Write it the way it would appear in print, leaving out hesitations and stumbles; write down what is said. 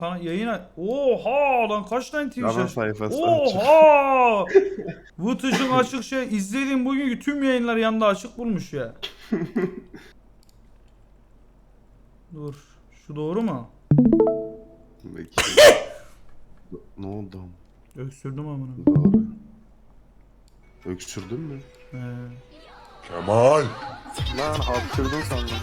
Sana yayına... Oha lan kaç tane Twitch Ana aç... sayfası Oha! Vıtıcın açık şey. İzlediğim bugünkü tüm yayınlar yanında açık bulmuş ya. Dur. Şu doğru mu? Bekle. Ne oldu? Öksürdüm amına. Doğru. Öksürdün mü? He. Kemal. Lan hapşırdın sandım.